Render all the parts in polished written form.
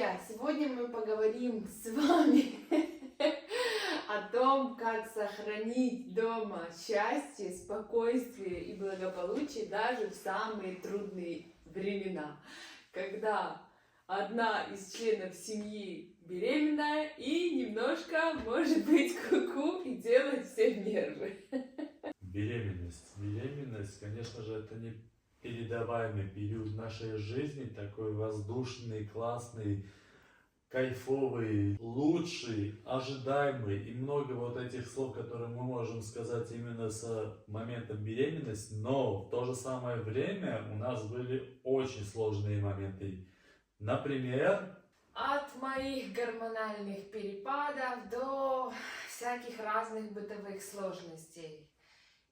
Друзья, сегодня мы поговорим с вами о том, как сохранить дома счастье, спокойствие и благополучие даже в самые трудные времена, когда одна из членов семьи беременная и немножко, может быть, куку и делает все нервы. Беременность, конечно же, это не передаваемый период нашей жизни, такой воздушный, классный, кайфовый, лучший, ожидаемый и много вот этих слов, которые мы можем сказать именно с моментом беременности, но в то же самое время у нас были очень сложные моменты. Например, От моих гормональных перепадов до всяких разных бытовых сложностей.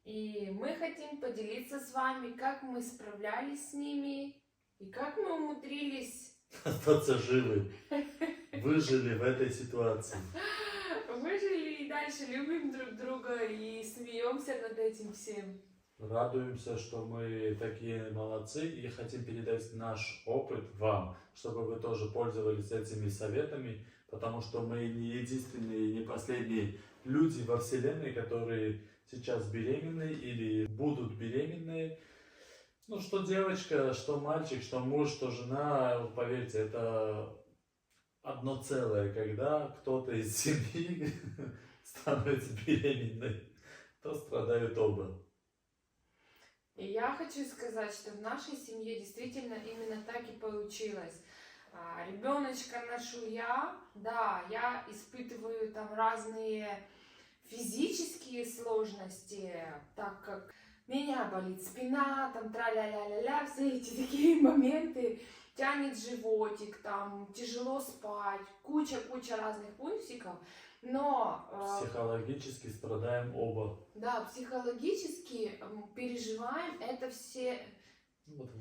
И мы хотим поделиться с вами, как мы справлялись с ними и как мы умудрились остаться живы, выжили в этой ситуации. выжили и дальше любим друг друга и смеемся над этим всем. Радуемся, что мы такие молодцы и хотим передать наш опыт вам, чтобы вы тоже пользовались этими советами, потому что мы не единственные, не последние люди во Вселенной, которые сейчас беременны или будут беременны. Ну, что девочка, что мальчик, что муж, что жена, поверьте, это одно целое, когда кто-то из семьи становится беременной, то страдают оба. И я хочу сказать, что в нашей семье действительно именно так и получилось. Ребеночка ношу я, да, я испытываю там разные физические сложности, так как меня болит спина, там тра-ля-ля-ля-ля, все эти такие моменты, тянет животик, там тяжело спать, куча разных пунктиков, но... Психологически страдаем оба. Да, психологически переживаем это все...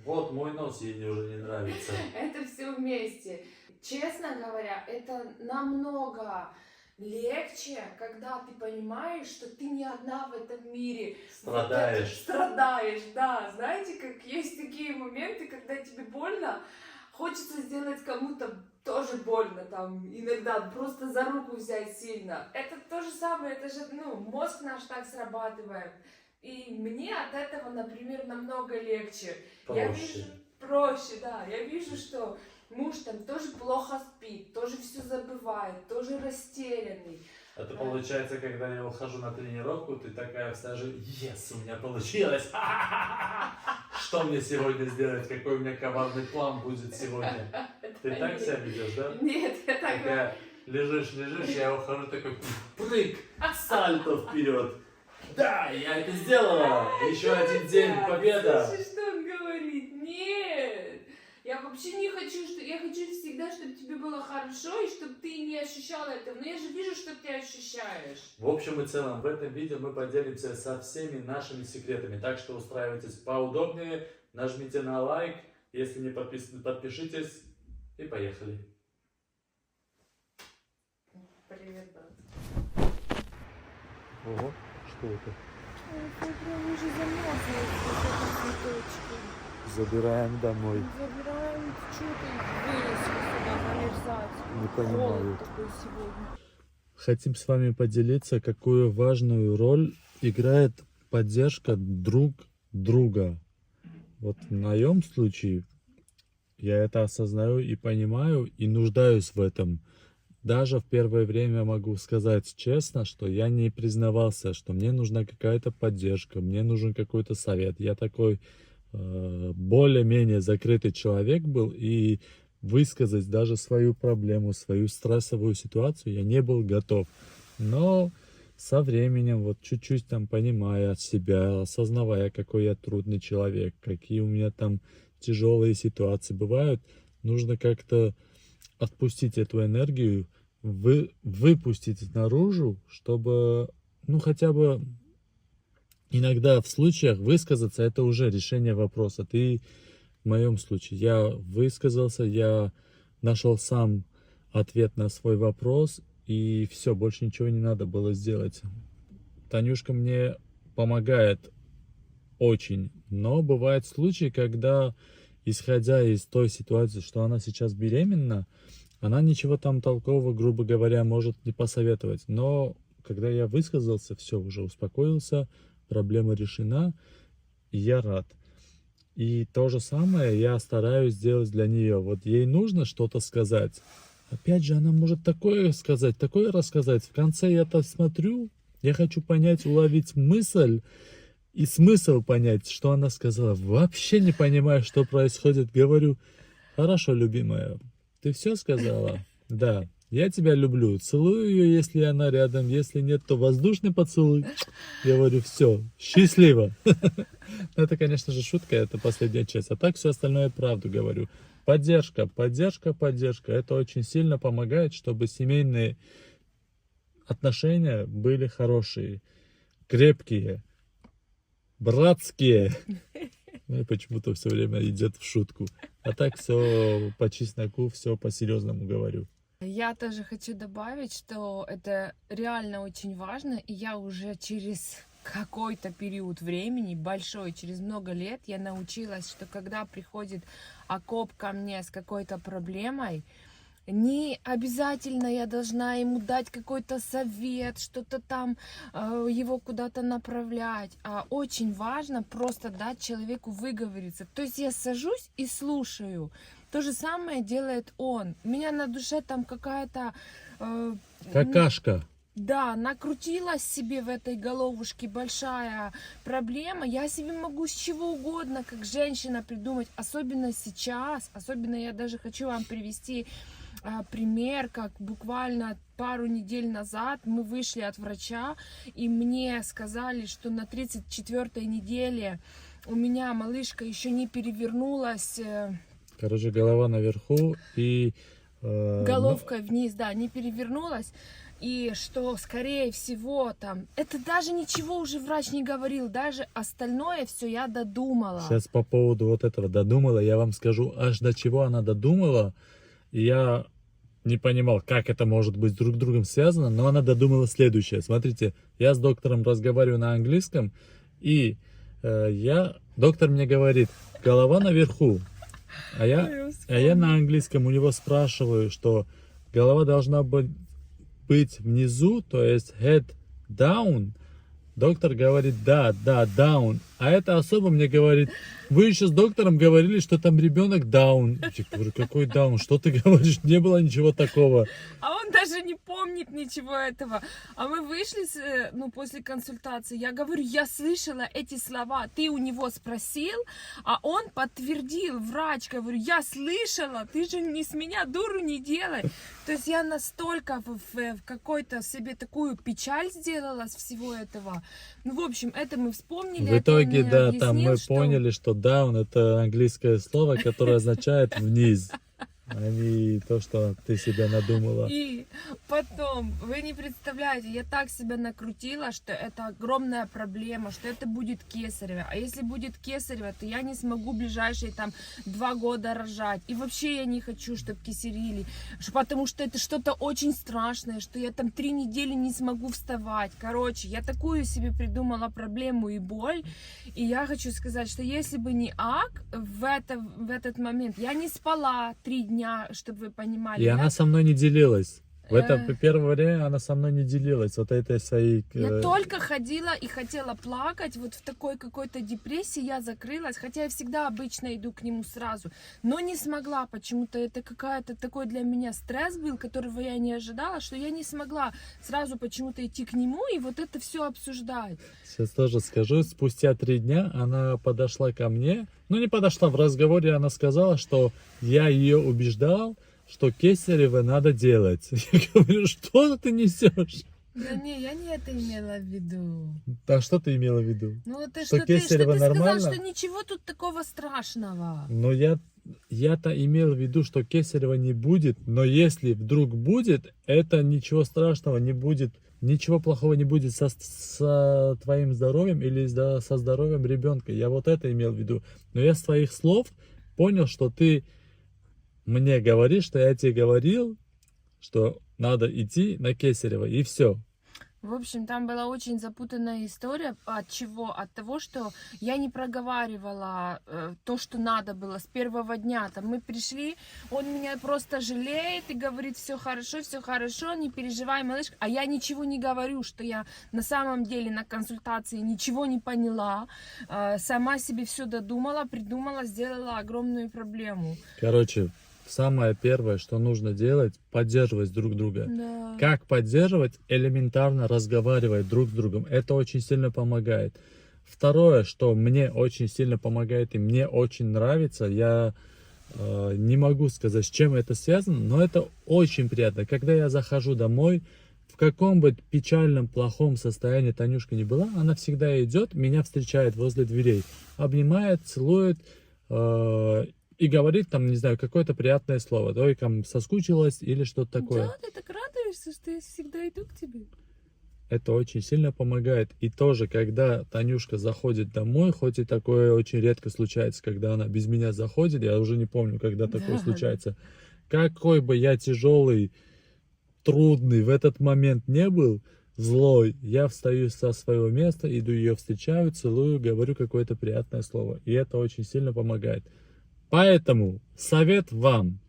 Вот мой нос ей уже не нравится. Это все вместе. Честно говоря, это намного легче, когда ты понимаешь, что ты не одна в этом мире. Страдаешь. Страдаешь, да. Знаете, как есть такие моменты, когда тебе больно, хочется сделать кому-то тоже больно, там, иногда просто за руку взять сильно. Это то же самое, это же, мозг наш так срабатывает. И мне от этого, например, намного легче. Проще. Я вижу, проще, да. Я вижу, что муж там тоже плохо спит, тоже все забывает, тоже растерянный. Это получается, когда я ухожу на тренировку, ты такая встаешь, yes, у меня получилось! Что мне сегодня сделать? Какой у меня коварный план будет сегодня? Ты так себя ведешь, да? Нет, я так... Такая лежишь, я ухожу такой, прыг, сальто вперед. Да, я это сделала! Еще один день, победа! Слушай, что он говорит? Нет! Я вообще не хочу, я хочу всегда, чтобы тебе было хорошо, и чтобы ты не ощущала этого. Но я же вижу, что ты ощущаешь. В общем и целом, в этом видео мы поделимся со всеми нашими секретами. Так что устраивайтесь поудобнее, нажмите на лайк, если не подписаны, подпишитесь и поехали. Привет, брат. Ого, что это? Ой, прям уже замерзла цветочки. Забираем домой. Забираем, что ты вылез сюда замерзать. Не понимаю. Холод такой сегодня. Хотим с вами поделиться, какую важную роль играет поддержка друг друга. Вот в моем случае я это осознаю и понимаю, и нуждаюсь в этом. Даже в первое время могу сказать честно, что я не признавался, что мне нужна какая-то поддержка, мне нужен какой-то совет. Я такой более-менее закрытый человек был, и высказать даже свою проблему, свою стрессовую ситуацию я не был готов. Но со временем, вот чуть-чуть там понимая себя, осознавая, какой я трудный человек, какие у меня там тяжелые ситуации бывают, нужно как-то отпустить эту энергию, выпустить наружу, чтобы, хотя бы иногда в случаях высказаться, это уже решение вопроса. Ты, в моем случае, я высказался, я нашел сам ответ на свой вопрос, и все, больше ничего не надо было сделать. Танюшка мне помогает очень, но бывают случаи, когда, исходя из той ситуации, что она сейчас беременна, Она ничего там толкового, грубо говоря, может не посоветовать. Но когда я высказался, все, уже успокоился, проблема решена, и я рад. И то же самое я стараюсь сделать для нее. Вот ей нужно что-то сказать. Опять же, она может такое сказать, такое рассказать. В конце я-то смотрю, я хочу понять, уловить мысль и смысл понять, что она сказала. Вообще не понимаю, что происходит. Говорю, хорошо, любимая, ты все сказала? Да, я тебя люблю. Целую ее, если она рядом. Если нет, то воздушный поцелуй. Говорю, все, счастливо. Это, конечно же, шутка, это последняя часть. А так все остальное правду говорю. Поддержка, поддержка, поддержка. Это очень сильно помогает, чтобы семейные отношения были хорошие, крепкие, братские. Ну и почему-то все время идет в шутку. А так все по чесноку, все по-серьезному говорю. Я тоже хочу добавить, что это реально очень важно, и я уже через какой-то период времени, большой, через много лет, я научилась, что когда приходит окоп ко мне с какой-то проблемой, не обязательно я должна ему дать какой-то совет, что-то там, его куда-то направлять. А очень важно просто дать человеку выговориться. То есть я сажусь и слушаю. То же самое делает он. У меня на душе там какая-то... Какашка. Да, накрутилась себе в этой головушке большая проблема. Я себе могу с чего угодно, как женщина, придумать. Особенно сейчас. Особенно я даже хочу вам привести пример, как буквально пару недель назад мы вышли от врача, и мне сказали, что на 34-й неделе у меня малышка еще не перевернулась. Короче, голова наверху и... Головкой вниз, да, не перевернулась. И что, скорее всего, там... Это даже ничего уже врач не говорил. Даже остальное все я додумала. Сейчас по поводу вот этого додумала, я вам скажу, аж до чего она додумала. И я не понимал, как это может быть друг с другом связано, но она додумала следующее. Смотрите, я с доктором разговариваю на английском, и доктор мне говорит, голова наверху. А я на английском у него спрашиваю, что голова должна быть внизу, то есть head down. Доктор говорит, да, down. А это особо мне говорит, вы еще с доктором говорили, что там ребенок down. Я говорю, какой down? Что ты говоришь? Не было ничего такого. А он даже не помнит ничего этого. А мы вышли, после консультации. Я говорю, я слышала эти слова. Ты у него спросил, а он подтвердил. Врач, говорю, я слышала. Ты же не с меня дуру не делай. То есть я настолько в какой-то себе такую печаль сделала с всего этого. Ну, в общем, это мы вспомнили. В итоге, да, объяснил, там мы поняли, что down это английское слово, которое означает вниз. А не то, что ты себе надумала. И потом, вы не представляете, я так себя накрутила, что это огромная проблема, что это будет кесарево. А если будет кесарево, то я не смогу ближайшие 2 года рожать. И вообще я не хочу, чтобы кесарили, потому что это что-то очень страшное, что я 3 недели не смогу вставать. Короче, я такую себе придумала проблему и боль. И я хочу сказать, что если бы не ак, в этот момент я не спала 3 дня, чтобы вы понимали. И она со мной не делилась. В это первое время она со мной не делилась. Вот этой своей... Я только ходила и хотела плакать. Вот в такой какой-то депрессии я закрылась. Хотя я всегда обычно иду к нему сразу. Но не смогла почему-то. Это какая-то такой для меня стресс был, которого я не ожидала, что я не смогла сразу почему-то идти к нему и вот это все обсуждать. Сейчас тоже скажу. Спустя 3 дня она подошла ко мне. Ну, не подошла, в разговоре она сказала, что я ее убеждал, что кесарево надо делать. Я говорю, что ты несешь? Да не, я не это имела в виду. А что ты имела в виду? Ну, это что что кесарево ты нормально? сказал, что ничего тут такого страшного. Но я-то имел в виду, что кесарева не будет, но если вдруг будет, это ничего страшного не будет, ничего плохого не будет со твоим здоровьем или со здоровьем ребенка. Я вот это имел в виду. Но я с твоих слов понял, что ты мне говоришь, что я тебе говорил, что надо идти на кесарево, и все. В общем, там была очень запутанная история. От чего? От того, что я не проговаривала то, что надо было с первого дня. Там мы пришли, он меня просто жалеет и говорит, все хорошо, не переживай, малышка. А я ничего не говорю, что я на самом деле на консультации ничего не поняла. Сама себе все додумала, придумала, сделала огромную проблему. Короче, самое первое, что нужно делать, поддерживать друг друга. Да. Как поддерживать? Элементарно разговаривать друг с другом. Это очень сильно помогает. Второе, что мне очень сильно помогает и мне очень нравится, я не могу сказать, с чем это связано, но это очень приятно. Когда я захожу домой, в каком бы печальном, плохом состоянии Танюшка не была, она всегда идет, меня встречает возле дверей, обнимает, целует, и говорит там, не знаю, какое-то приятное слово. Ой, там соскучилась или что-то такое. Да, ты так радуешься, что я всегда иду к тебе. Это очень сильно помогает. И тоже, когда Танюшка заходит домой, хоть и такое очень редко случается, когда она без меня заходит, я уже не помню, когда такое Да. случается. Какой бы я тяжелый, трудный в этот момент не был, злой, я встаю со своего места, иду ее встречаю, целую, говорю какое-то приятное слово. И это очень сильно помогает. Поэтому совет вам: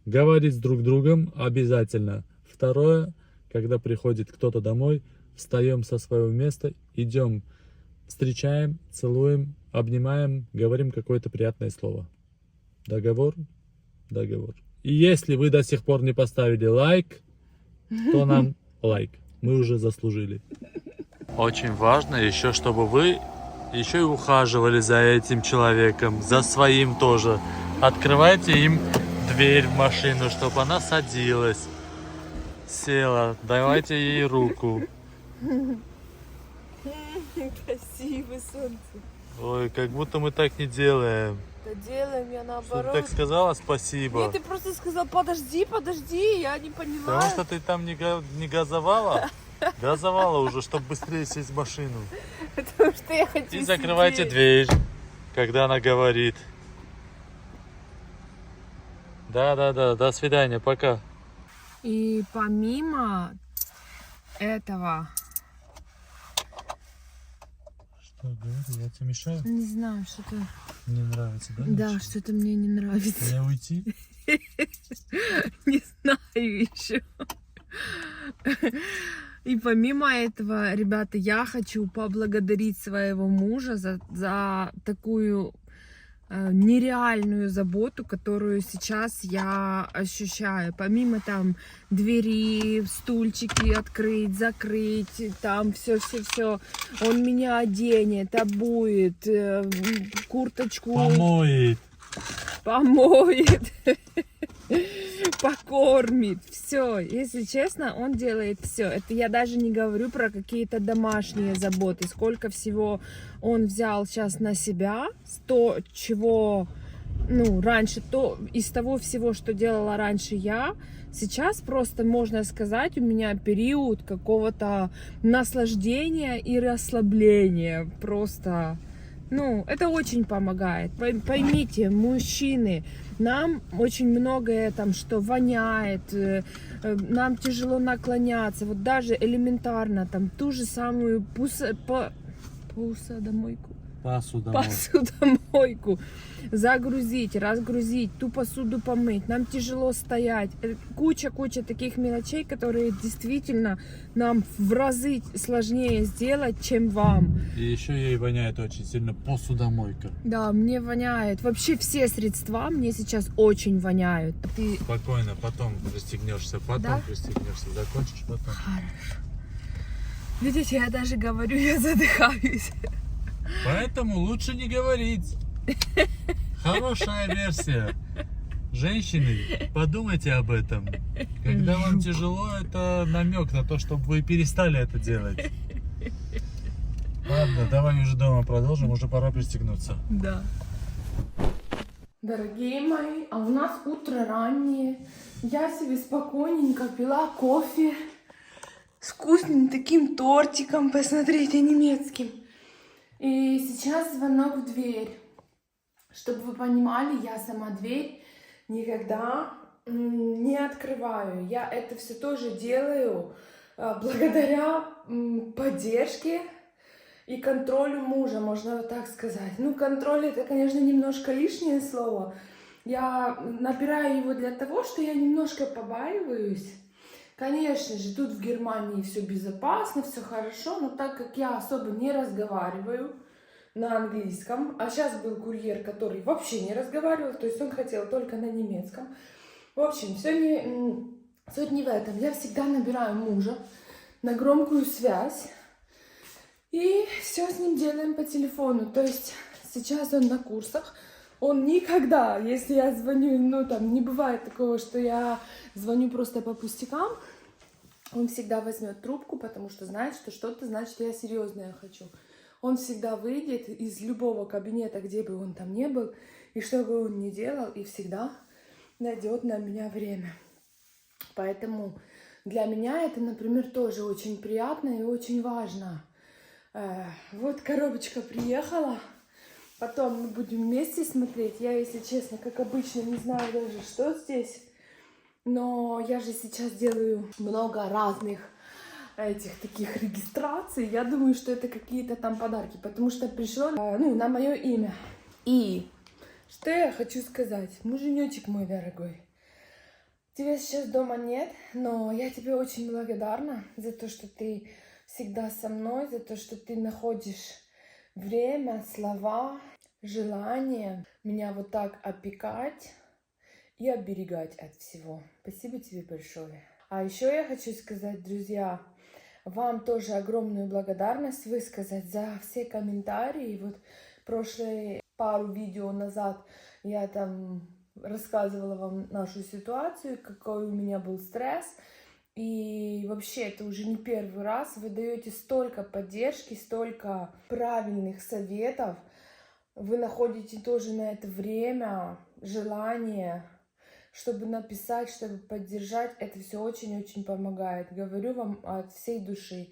говорить с друг другом обязательно. Второе, когда приходит кто-то домой, встаем со своего места, идем, встречаем, целуем, обнимаем, говорим какое-то приятное слово. Договор? Договор. И если вы до сих пор не поставили лайк, то нам лайк. Мы уже заслужили. Очень важно еще, чтобы вы еще и ухаживали за этим человеком, за своим тоже. Открывайте им дверь в машину, чтобы она садилась, села, давайте ей руку. Красивый солнце. Ой, как будто мы так не делаем. Да делаем, я Что ты наоборот. так сказала спасибо? Нет, ты просто сказал, подожди, я не поняла. Потому что ты там не газовала? Газовала уже, чтобы быстрее сесть в машину. Потому что я хочу И закрывайте сидеть. дверь, когда она говорит. Да, до свидания, пока. И помимо этого, Что, говори, я тебе мешаю? не знаю, что-то... Не нравится, да? Да, ничего? что-то мне не нравится. Мне уйти? Не знаю еще. И помимо этого, ребята, я хочу поблагодарить своего мужа за такую нереальную заботу, которую сейчас я ощущаю. Помимо там двери, стульчики открыть, закрыть, там все. Он меня оденет, обует, курточку помоет, покормит, все. Если честно, он делает все. Это я даже не говорю про какие-то домашние заботы. Сколько всего он взял сейчас на себя, то, чего, раньше, то из того всего, что делала раньше я, сейчас просто, можно сказать, у меня период какого-то наслаждения и расслабления. Просто, это очень помогает. Поймите, мужчины, нам очень многое там, что воняет, нам тяжело наклоняться. Вот даже элементарно там ту же самую посудомойку загрузить, разгрузить, ту посуду помыть. Нам тяжело стоять. Куча таких мелочей, которые действительно нам в разы сложнее сделать, чем вам. И еще ей воняет очень сильно посудомойка. Да, мне воняет. Вообще все средства мне сейчас очень воняют. Ты... Спокойно, потом пристегнешься, Да? закончишь потом. Хорошо. Видите, я даже говорю, я задыхаюсь. Поэтому лучше не говорить. Хорошая версия. Женщины, подумайте об этом. Когда вам тяжело, это намек на то, чтобы вы перестали это делать. Ладно, давай уже дома продолжим, уже пора пристегнуться. Да. Дорогие мои, а у нас утро раннее. Я себе спокойненько пила кофе с вкусным таким тортиком, посмотрите, немецким. И сейчас звонок в дверь. Чтобы вы понимали, я сама дверь никогда не открываю. Я это все тоже делаю благодаря поддержке и контролю мужа, можно вот так сказать. Ну, контроль это, конечно, немножко лишнее слово. Я набираю его для того, что я немножко побаиваюсь. Конечно же, тут в Германии все безопасно, все хорошо, но так как я особо не разговариваю на английском, а сейчас был курьер, который вообще не разговаривал, то есть он хотел только на немецком. В общем, суть не в этом. Я всегда набираю мужа на громкую связь и все с ним делаем по телефону. То есть сейчас он на курсах. Он никогда, если я звоню, ну там не бывает такого, что я звоню просто по пустякам, он всегда возьмет трубку, потому что знает, что что-то значит я серьезное хочу. Он всегда выйдет из любого кабинета, где бы он там не был, и что бы он ни делал, и всегда найдет на меня время. Поэтому для меня это, например, тоже очень приятно и очень важно. Вот коробочка приехала. Потом мы будем вместе смотреть. Я, если честно, как обычно, не знаю даже, что здесь. Но я же сейчас делаю много разных этих таких регистраций. Я думаю, что это какие-то там подарки. Потому что пришло, на мое имя. И что я хочу сказать? Муженечек мой дорогой. Тебя сейчас дома нет, но я тебе очень благодарна за то, что ты всегда со мной, за то, что ты находишь время, слова, желание меня вот так опекать и оберегать от всего. Спасибо тебе большое. А еще я хочу сказать, друзья, вам тоже огромную благодарность высказать за все комментарии. Вот прошлые пару видео назад я там рассказывала вам нашу ситуацию, какой у меня был стресс. И вообще, это уже не первый раз. Вы даете столько поддержки, столько правильных советов. Вы находите тоже на это время, желание, чтобы написать, чтобы поддержать. Это все очень-очень помогает. Говорю вам от всей души.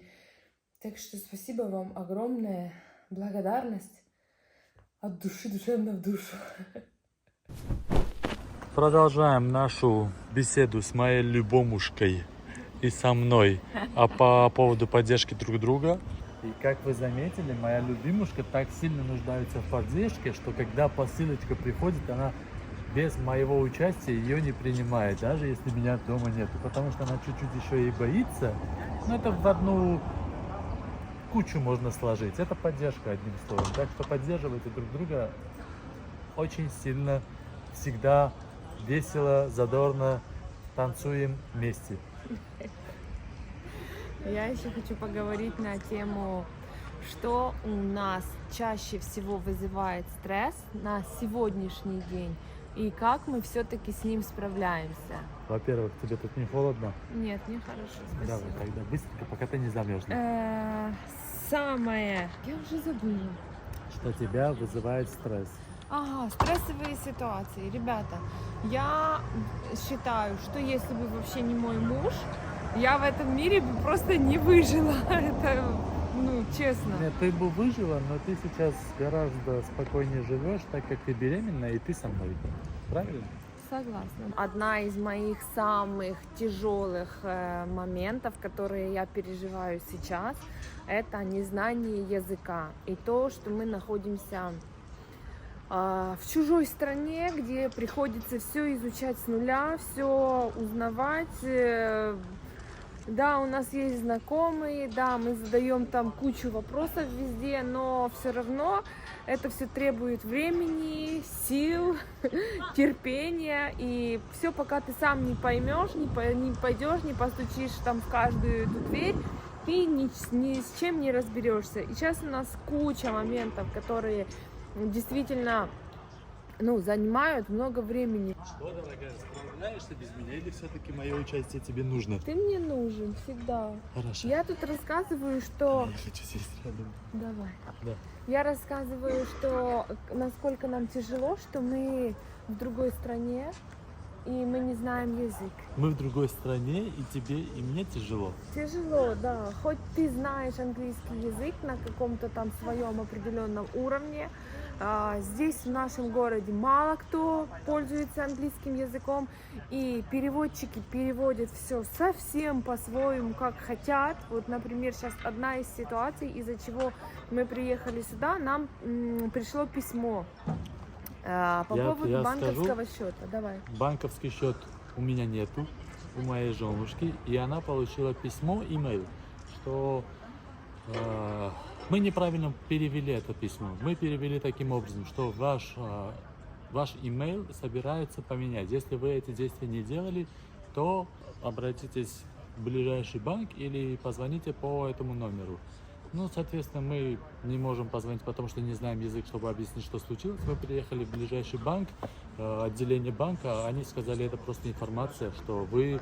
Так что спасибо вам огромное. Благодарность от души душевно в душу. Продолжаем нашу беседу с моей любимушкой и со мной, а по поводу поддержки друг друга. И как вы заметили, моя любимушка так сильно нуждается в поддержке, что когда посылочка приходит, она без моего участия ее не принимает, даже если меня дома нет, потому что она чуть-чуть еще и боится. Но это в одну кучу можно сложить. Это поддержка, одним словом. Так что поддерживайте друг друга очень сильно, всегда весело, задорно, танцуем вместе. Я еще хочу поговорить на тему, что у нас чаще всего вызывает стресс на сегодняшний день и как мы все-таки с ним справляемся. Во-первых, тебе тут не холодно? Нет, не хорошо, спасибо. Давай тогда быстренько, пока ты не замерзла. Самое, я уже забыла. Что тебя вызывает стресс? Ага, стрессовые ситуации. Ребята, я считаю, что если бы вообще не мой муж, я в этом мире бы просто не выжила. Это, честно. Нет, ты бы выжила, но ты сейчас гораздо спокойнее живешь, так как ты беременна и ты со мной. Правильно? Согласна. Одна из моих самых тяжелых моментов, которые я переживаю сейчас, это незнание языка. И то, что мы находимся в чужой стране, где приходится все изучать с нуля, все узнавать. Да, у нас есть знакомые, да, мы задаем там кучу вопросов везде, но все равно это все требует времени, сил, терпения, и все, пока ты сам не поймешь, не пойдешь, не постучишь там в каждую эту дверь, ты ни с чем не разберешься. И сейчас у нас куча моментов, которые действительно занимают много времени. Что, дорогая, справляешься без меня или все-таки мое участие тебе нужно? Ты мне нужен всегда. Хорошо. Я тут рассказываю, что... Я хочу сесть рядом. Давай. Да. Я рассказываю, что насколько нам тяжело, что мы в другой стране, и мы не знаем язык. Мы в другой стране, и тебе, и мне тяжело. Тяжело, да. Хоть ты знаешь английский язык на каком-то там своем определенном уровне, Здесь в нашем городе мало кто пользуется английским языком, и переводчики переводят все совсем по-своему, как хотят. Вот, например, сейчас одна из ситуаций, из-за чего мы приехали сюда, нам пришло письмо по поводу я банковского счета. Давай. Банковский счет у меня нету, у моей женушки, и она получила письмо, имейл, что мы неправильно перевели это письмо. Мы перевели таким образом, что ваш имейл собирается поменять. Если вы эти действия не делали, то обратитесь в ближайший банк или позвоните по этому номеру. Ну, соответственно, мы не можем позвонить, потому что не знаем язык, чтобы объяснить, что случилось. Мы приехали в ближайший банк, отделение банка. Они сказали, это просто информация, что вы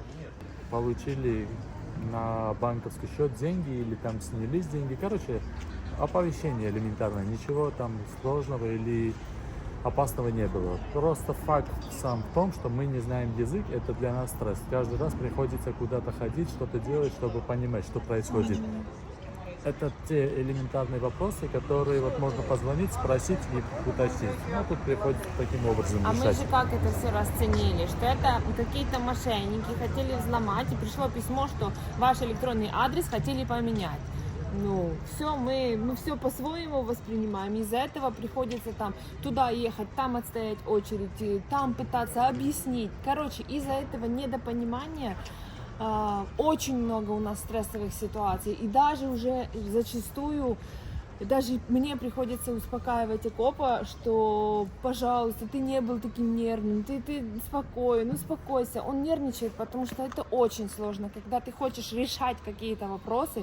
получили на банковский счет деньги или там снялись деньги. Короче, оповещение элементарное. Ничего там сложного или опасного не было. Просто факт сам в том, что мы не знаем язык, это для нас стресс. Каждый раз приходится куда-то ходить, что-то делать, чтобы понимать, что происходит. Это те элементарные вопросы, которые вот можно позвонить, спросить и уточнить. Ну, тут приходится таким образом А мы решать. же как это все расценили, что это какие-то мошенники хотели взломать, и пришло письмо, что ваш электронный адрес хотели поменять. Ну, все, мы все по-своему воспринимаем. Из-за этого приходится там туда ехать, там отстоять очередь, там пытаться объяснить. Короче, из-за этого недопонимания очень много у нас стрессовых ситуаций. И даже уже зачастую, даже мне приходится успокаивать Акопа, что, пожалуйста, ты не был таким нервным, ты спокоен, успокойся. Он нервничает, потому что это очень сложно, когда ты хочешь решать какие-то вопросы,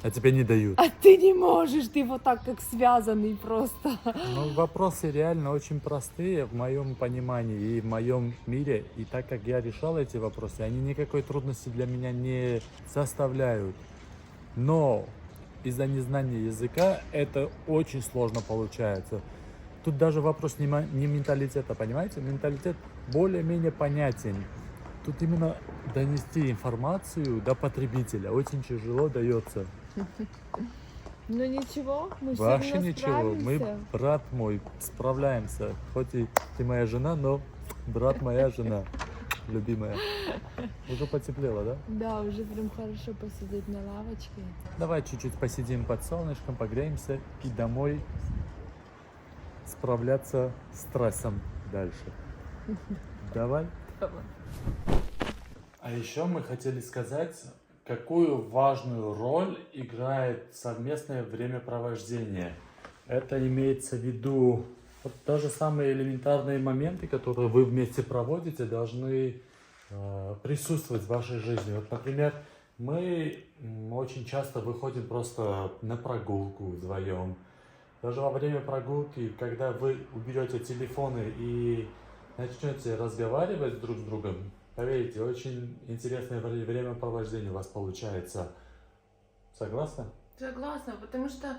А тебе не дают. а ты не можешь, ты вот так как связанный просто. Ну, вопросы реально очень простые в моем понимании и в моем мире. И так как я решал эти вопросы, они никакой трудности для меня не составляют. Но из-за незнания языка это очень сложно получается. Тут даже вопрос не менталитета, понимаете? Менталитет более-менее понятен. Тут именно донести информацию до потребителя очень тяжело дается. Ну ничего, мы все Вообще равно ничего, мы, справимся. брат мой, справляемся. Хоть и ты моя жена, но брат моя жена, любимая. Уже потеплело, да? Да, уже прям хорошо посидеть на лавочке. Давай чуть-чуть посидим под солнышком, погреемся и домой справляться с стрессом дальше. Давай. А еще мы хотели сказать, какую важную роль играет совместное времяпровождение. Это имеется в виду вот даже самые элементарные моменты, которые вы вместе проводите, должны присутствовать в вашей жизни. Вот, например, мы очень часто выходим просто на прогулку вдвоем. Даже во время прогулки, когда вы уберете телефоны и начнете разговаривать друг с другом, поверьте, очень интересное времяпровождение у вас получается. Согласна? Согласна, потому что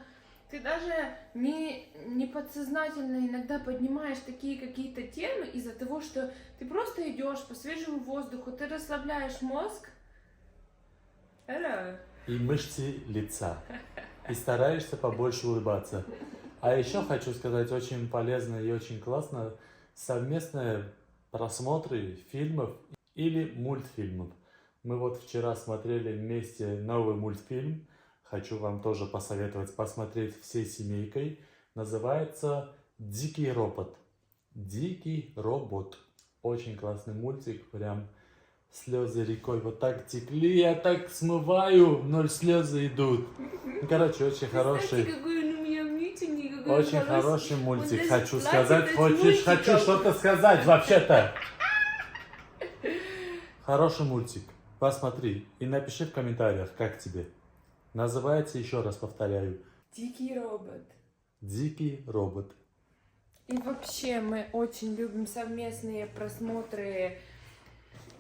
ты даже не подсознательно иногда поднимаешь такие какие-то темы из-за того, что ты просто идешь по свежему воздуху, ты расслабляешь мозг. Hello. И мышцы лица. И стараешься побольше улыбаться. А еще хочу сказать, очень полезно и очень классно совместные просмотры фильмов или мультфильмов. Мы вот вчера смотрели вместе новый мультфильм. Хочу вам тоже посоветовать посмотреть всей семейкой. Называется «Дикий робот». «Дикий робот». Очень классный мультик. Прям слезы рекой вот так текли. Я так смываю, но слезы идут. Ну, короче, очень хороший. Знаете, какой он у меня внутренний, какой он Очень хороший мультик. Он даже Хочу платит сказать. от Хочу мультиков. что-то сказать вообще-то. Хороший мультик. Посмотри и напиши в комментариях, как тебе. Называется, еще раз повторяю, Дикий робот. «Дикий робот». И вообще мы очень любим совместные просмотры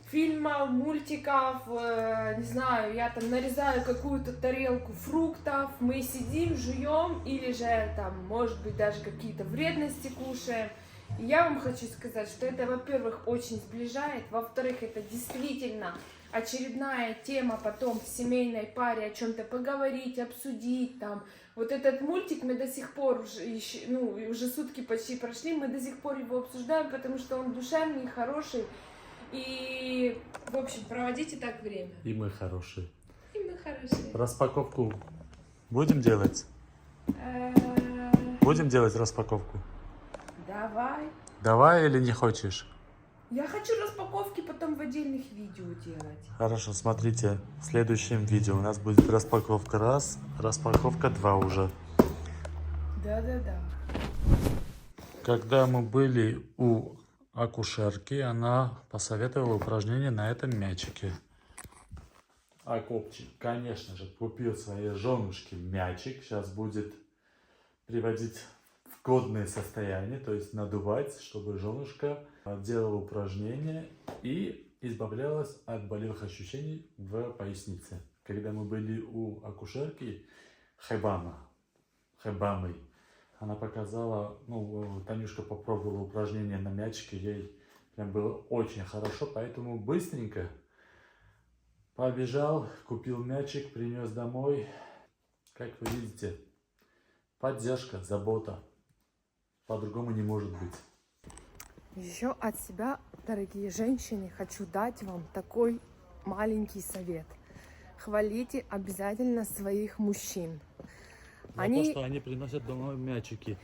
фильмов, мультиков, не знаю, я там нарезаю какую-то тарелку фруктов, мы сидим, жуем, или же там, может быть, даже какие-то вредности кушаем. И я вам хочу сказать, что это, во-первых, очень сближает, во-вторых, это действительно очередная тема потом в семейной паре о чем-то поговорить, обсудить там. Вот этот мультик мы до сих пор уже сутки почти прошли, мы до сих пор его обсуждаем, потому что он душевный, хороший. И, в общем, проводите так время. И мы хорошие. И мы хорошие. Распаковку будем делать? Будем делать распаковку? Давай. Давай или не хочешь? Я хочу распаковки потом в отдельных видео делать. Хорошо, смотрите, в следующем видео у нас будет распаковка 1, распаковка 2 уже. Да-да-да. Когда мы были у акушерки, она посоветовала упражнение на этом мячике. А Копчик, конечно же, купил своей женушке мячик. Сейчас будет приводить в годное состояние, то есть надувать, чтобы женушка делала упражнения и избавлялась от болевых ощущений в пояснице. Когда мы были у акушерки Хебамы, она показала, Танюшка попробовала упражнение на мячике, ей прям было очень хорошо, поэтому быстренько побежал, купил мячик, принес домой. Как вы видите, поддержка, забота. По-другому не может быть. Еще от себя, дорогие женщины, хочу дать вам такой маленький совет. Хвалите обязательно своих мужчин. То, что они приносят домой мячики.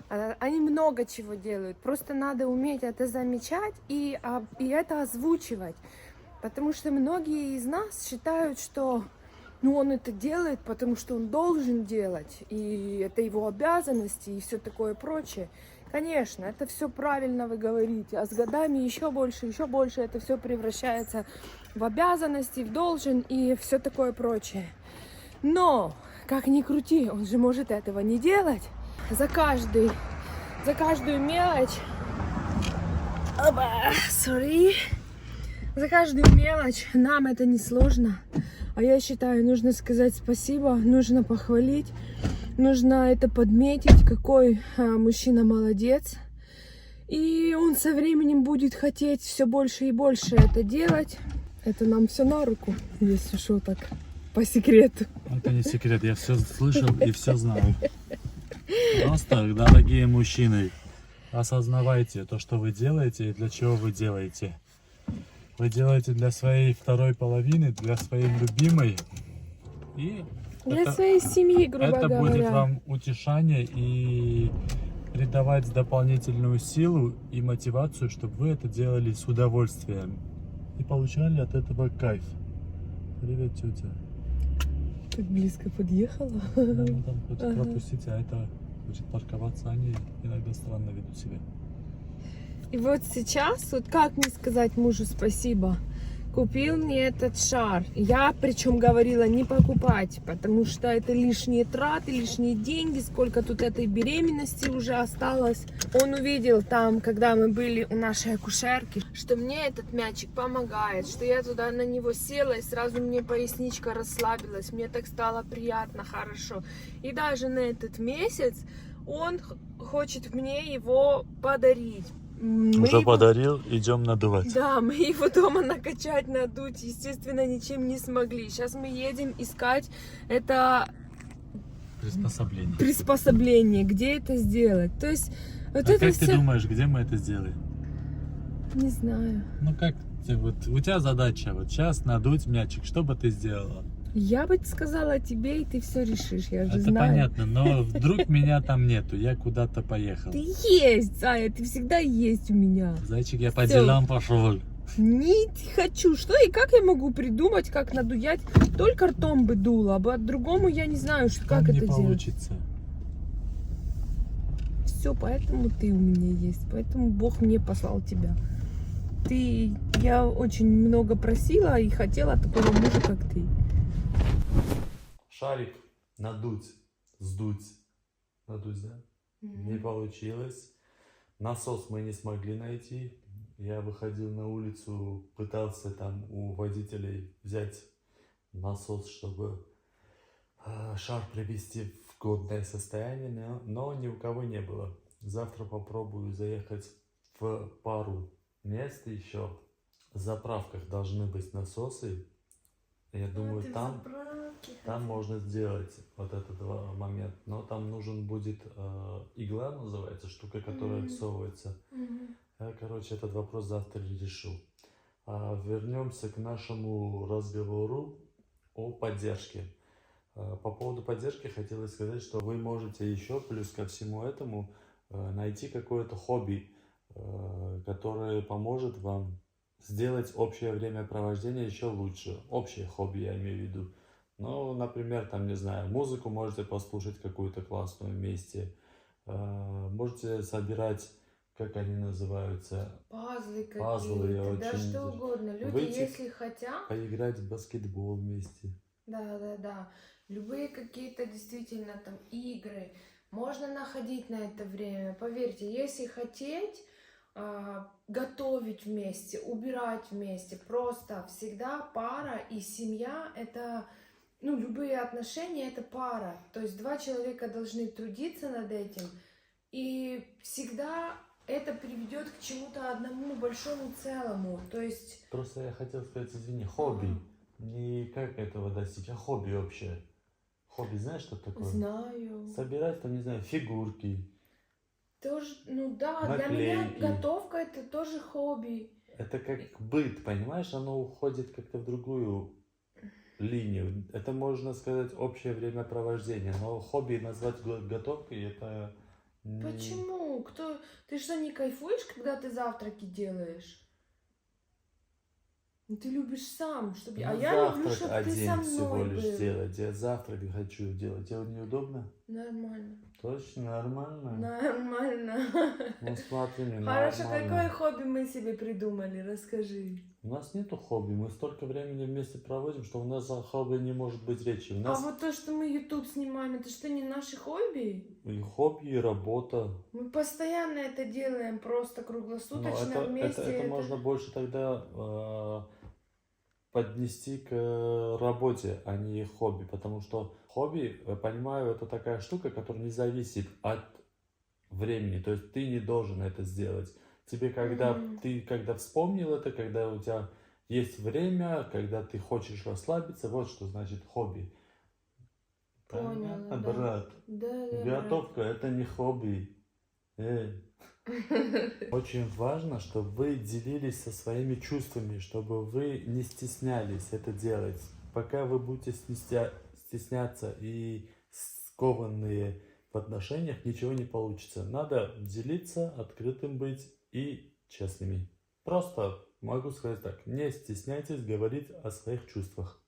Они много чего делают. Просто надо уметь это замечать и это озвучивать. Потому что многие из нас считают, что он это делает, потому что он должен делать. И это его обязанности и все такое прочее. Конечно, это все правильно вы говорите. А с годами еще больше это все превращается в обязанности, в должен и все такое прочее. Но, как ни крути, он же может этого не делать. За каждую мелочь... За каждую мелочь нам это не сложно. А я считаю, нужно сказать спасибо, нужно похвалить, нужно это подметить, какой мужчина молодец. И он со временем будет хотеть все больше и больше это делать. Это нам все на руку, если что, так по секрету. Это не секрет, я все слышал и все знаю. Просто, дорогие мужчины, осознавайте то, что вы делаете и для чего вы делаете. Вы делаете для своей второй половины, для своей любимой. И для своей семьи, грубо говоря. Это будет вам утешание и придавать дополнительную силу и мотивацию, чтобы вы это делали с удовольствием. И получали от этого кайф. Привет, тетя. Так близко подъехала. Да, там хочет пропустить, а это хочет парковаться. Они иногда странно ведут себя. И вот сейчас, вот как мне сказать мужу спасибо? Купил мне этот шар. Я причем говорила не покупать, потому что это лишние траты, лишние деньги, сколько тут этой беременности уже осталось. Он увидел там, когда мы были у нашей акушерки, что мне этот мячик помогает, что я туда на него села и сразу мне поясничка расслабилась, мне так стало приятно, хорошо. И даже на этот месяц он хочет мне его подарить. Уже подарил, идем надувать. Да, мы его дома накачать, надуть, естественно, ничем не смогли. Сейчас мы едем искать это приспособление, где это сделать. То есть, вот это как все... ты думаешь, где мы это сделаем? Не знаю. Вот у тебя задача вот сейчас надуть мячик, что бы ты сделала? Я бы сказала тебе, и ты все решишь, я же Это знаю. понятно, но вдруг меня там нету, я куда-то поехал. Ты есть, Зая, ты всегда есть у меня. Зайчик, я по Всё. делам пошел. Не хочу. Что и как я могу придумать, как надуть? Только ртом бы дула, а по-другому я не знаю, как Там это не делать. получится. Все, поэтому ты у меня есть, поэтому Бог мне послал тебя. Я очень много просила и хотела такого мужа, как ты. Шарик надуть, сдуть. Надуть, да? Не получилось. Насос мы не смогли найти. Я выходил на улицу, пытался там у водителей взять насос, чтобы шар привести в годное состояние, но ни у кого не было. Завтра попробую заехать в пару мест еще, заправках должны быть насосы. Я думаю, там можно сделать вот этот момент. Но там нужен будет игла, называется, штука, которая всовывается. Я, короче, этот вопрос завтра решу. Вернемся к нашему разговору о поддержке. По поводу поддержки хотелось сказать, что вы можете еще плюс ко всему этому найти какое-то хобби, которое поможет вам сделать общее времяпровождение еще лучше. Общее хобби я имею в виду. Ну, например, там, не знаю, музыку можете послушать какую-то классную вместе. Можете собирать, как они называются? Пазлы какие-то, Пазлы, я да очень что угодно. Люди, выйти, если хотят, поиграть в баскетбол вместе. да, любые какие-то действительно там игры, можно находить на это время. Поверьте, если хотеть, готовить вместе, убирать вместе, просто всегда пара и семья это, ну, любые отношения это пара. То есть два человека должны трудиться над этим, и всегда это приведет к чему-то одному большому целому. То есть... Просто я хотел сказать, извини, хобби. Не как этого достичь, а хобби вообще. Хобби, знаешь, что такое? Знаю. Собирать там, не знаю, фигурки. Тоже, ну да, наклейки. для меня готовка это тоже хобби. Это как быт, понимаешь? Оно уходит как-то в другую линию. Это, можно сказать, общее времяпровождение. Но хобби назвать готовкой, это... Почему? Ты что, не кайфуешь, когда ты завтраки делаешь? Ну, ты любишь сам, чтобы... Ну, а я люблю, завтрак чтобы ты со один всего мной лишь был. делать. Я завтрак хочу делать. Тебе неудобно? Нормально. Точно нормально? Нормально. Ну смотри, мне Хорошо, нормально. какое хобби мы себе придумали? Расскажи. У нас нету хобби, мы столько времени вместе проводим, что у нас о хобби не может быть речи. У нас А вот то, что мы YouTube снимаем, это что, не наши хобби? и хобби, и работа. Мы постоянно это делаем, просто Но круглосуточно вместе. это можно больше тогда поднести к работе, а не хобби. Потому что хобби, я понимаю, это такая штука, которая не зависит от времени. То есть ты не должен это сделать. Тебе ты когда вспомнил это, когда у тебя есть время, когда ты хочешь расслабиться, вот что значит хобби. Понятно, да. брат? Да, Готовка это не хобби. Очень важно, чтобы вы делились со своими чувствами, чтобы вы не стеснялись это делать. Пока вы будете стесняться и скованные в отношениях, ничего не получится. Надо делиться, открытым быть и честными. Просто могу сказать так, не стесняйтесь говорить о своих чувствах.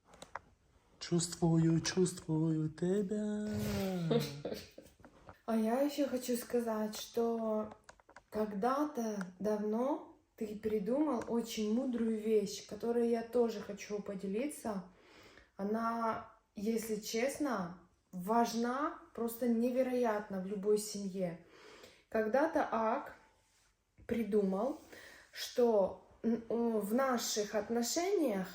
Чувствую тебя. А я еще хочу сказать, что когда-то давно ты придумал очень мудрую вещь, которой я тоже хочу поделиться. Она, если честно, важна просто невероятно в любой семье. Когда-то Ак придумал, что в наших отношениях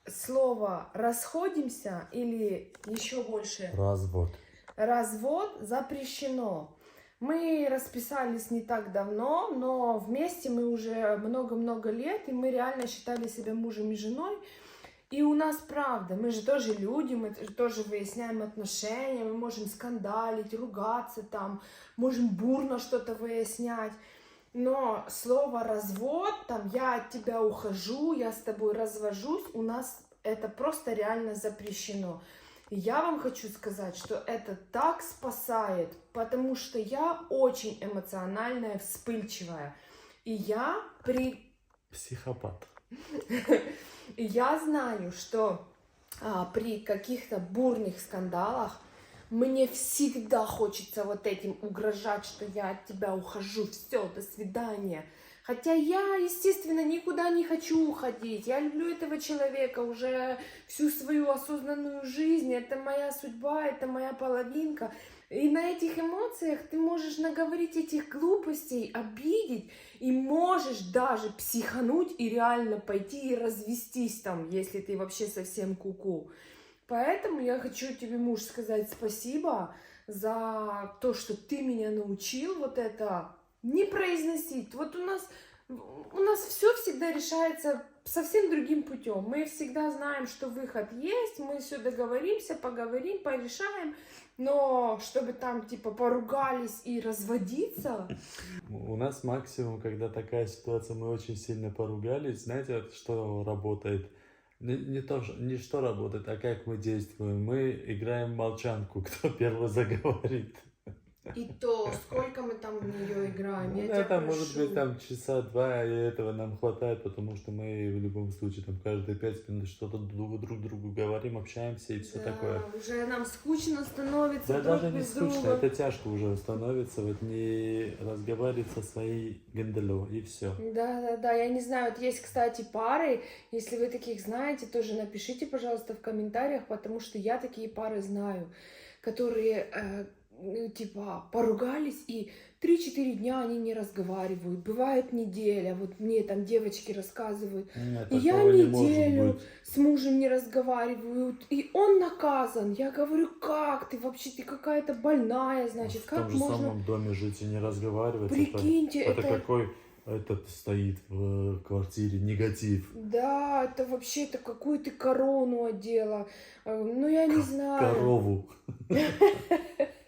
слово «расходимся» или еще больше «развод» запрещено. Мы расписались не так давно, но вместе мы уже много-много лет, и мы реально считали себя мужем и женой. И у нас правда, мы же тоже люди, мы тоже выясняем отношения, мы можем скандалить, ругаться там, можем бурно что-то выяснять. Но слово «развод», там «я от тебя ухожу», «я с тобой развожусь», у нас это просто реально запрещено. И я вам хочу сказать, что это так спасает, потому что я очень эмоциональная, вспыльчивая. И я Психопат. И я знаю, что при каких-то бурных скандалах мне всегда хочется вот этим угрожать, что я от тебя ухожу, все, до свидания. Хотя я, естественно, никуда не хочу уходить. Я люблю этого человека уже всю свою осознанную жизнь. Это моя судьба, это моя половинка. И на этих эмоциях ты можешь наговорить этих глупостей, обидеть. И можешь даже психануть и реально пойти и развестись там, если ты вообще совсем куку. Поэтому я хочу тебе, муж, сказать спасибо за то, что ты меня научил вот это не произносить. Вот у нас у нас все всегда решается совсем другим путем. Мы всегда знаем, что выход есть, мы все договоримся, поговорим, порешаем, но чтобы там типа поругались и разводиться. У нас максимум, когда такая ситуация, мы очень сильно поругались, знаете, вот что работает? Не что работает, а как мы действуем. Мы играем в молчанку, кто первый заговорит. И то, сколько мы там в нее играем, Ну, я да, тебя там прошу. может быть там часа два, и этого нам хватает, потому что мы в любом случае там каждые 5 минут что-то друг другу говорим, общаемся и все Да, такое. уже нам скучно становится Да друг даже не без скучно, друга. это тяжко уже становится, вот не разговаривать со своей гендело, и все. Да, я не знаю, вот есть, кстати, пары, если вы таких знаете, тоже напишите, пожалуйста, в комментариях, потому что я такие пары знаю, которые, типа, поругались, и 3-4 дня они не разговаривают, бывает неделя, вот мне там девочки рассказывают, Нет, и я такого не может неделю быть. с мужем не разговариваю, и он наказан, я говорю, как ты вообще, ты какая-то больная, значит, В как том же можно, самом доме жить и не разговаривать, прикиньте, это какой этот стоит в квартире негатив. Да, это вообще-то какую ты корону одела. Ну, я не знаю. Корову.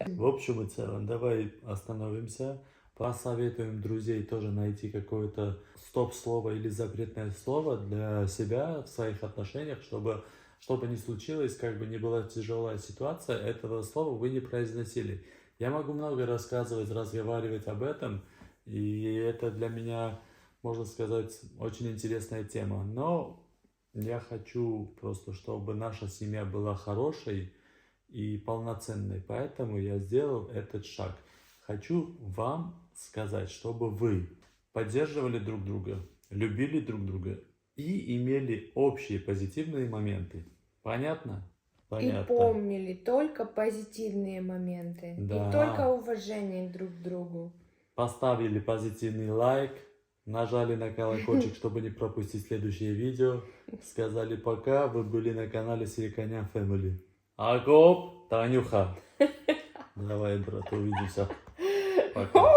В общем и целом, давай остановимся, посоветуем друзей тоже найти какое-то стоп-слово или запретное слово для себя в своих отношениях, чтобы что бы ни случилось, как бы ни была тяжелая ситуация, этого слова вы не произносили. Я могу много рассказывать, разговаривать об этом, и это для меня, можно сказать, очень интересная тема. Но я хочу просто, чтобы наша семья была хорошей и полноценной, поэтому я сделал этот шаг. Хочу вам сказать, чтобы вы поддерживали друг друга, любили друг друга и имели общие позитивные моменты. Понятно? Понятно. И помнили только позитивные моменты. Да. И только уважение друг к другу. Поставили позитивный лайк, нажали на колокольчик, чтобы не пропустить следующее видео. Сказали пока, вы были на канале Сириканян Family. Агоп, Танюха. Давай, брат, увидимся. Пока.